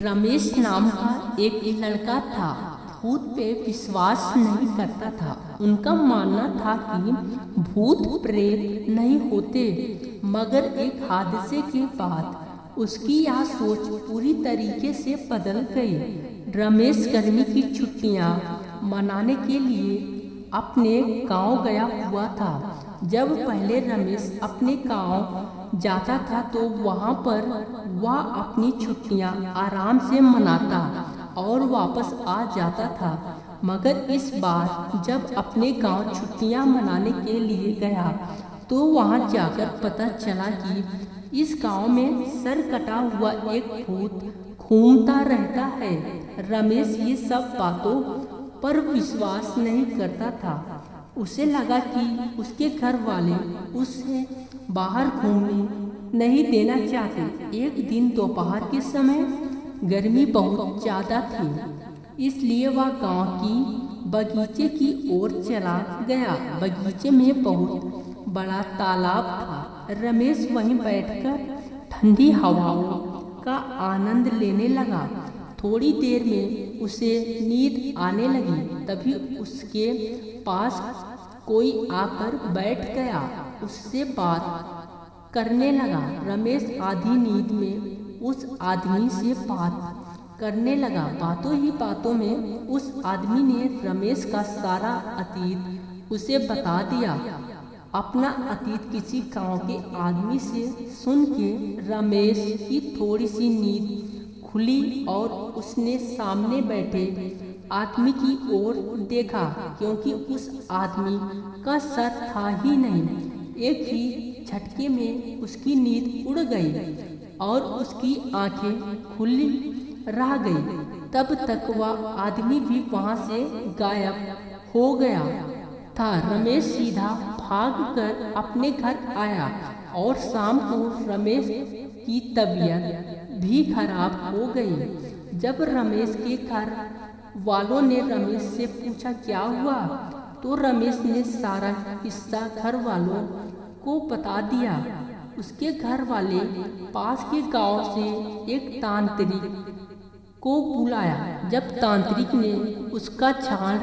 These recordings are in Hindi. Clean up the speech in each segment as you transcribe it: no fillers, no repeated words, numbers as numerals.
रमेश नाम का एक लड़का था। भूत पे विश्वास नहीं करता था। उनका मानना था कि भूत प्रेत नहीं होते। मगर एक हादसे के बाद उसकी यह सोच पूरी तरीके से बदल गई। रमेश गर्मी की छुट्टियां मनाने के लिए अपने गांव गया हुआ था। जब पहले रमेश अपने गांव जाता था तो वहां पर वह अपनी छुट्टियां आराम से मनाता और वापस आ जाता था। मगर इस बार जब अपने गांव छुट्टियां मनाने के लिए गया तो वहां जाकर पता चला कि इस गांव में सर कटा हुआ एक भूत घूमता रहता है। रमेश ये सब बातों पर विश्वास नहीं करता था। उसे लगा कि उसके घर वाले उसे बाहर घूमने नहीं देना चाहते। एक दिन दोपहर के समय गर्मी बहुत ज़्यादा थी, इसलिए वह गांव की बगीचे की ओर चला गया। बगीचे में बहुत बड़ा तालाब था। रमेश वहीं बैठकर ठंडी हवाओं का आनंद लेने लगा। थोड़ी देर में उसे नींद आने लगी। तभी उसके पास कोई आकर बैठ गया, उससे बात करने लगा। रमेश आधी नींद में उस आदमी से बात करने लगा। बातों ही बातों में उस आदमी ने रमेश का सारा अतीत उसे बता दिया। अपना अतीत किसी गांव के आदमी से सुन के रमेश की थोड़ी सी नींद खुली और उसने सामने बैठे आदमी की ओर देखा, क्योंकि उस आदमी का सर था ही नहीं। एक ही झटके में उसकी नींद उड़ गई और उसकी आंखें खुली रह गई। तब तक वह आदमी भी वहां से गायब हो गया था। रमेश सीधा भागकर अपने घर आया और शाम को रमेश की तबीयत भी खराब हो गई। जब रमेश के घर वालों ने रमेश से पूछा क्या हुआ, तो रमेश ने सारा किस्सा घर वालों को बता दिया। उसके घर वाले पास के गांव से एक तांत्रिक को बुलाया। जब तांत्रिक ने उसका झाड़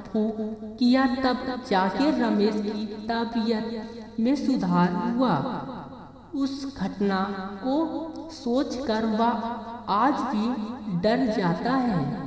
फूंक किया तब जाके रमेश की तबीयत में सुधार हुआ। उस घटना को सोचकर वह आज भी डर जाता है।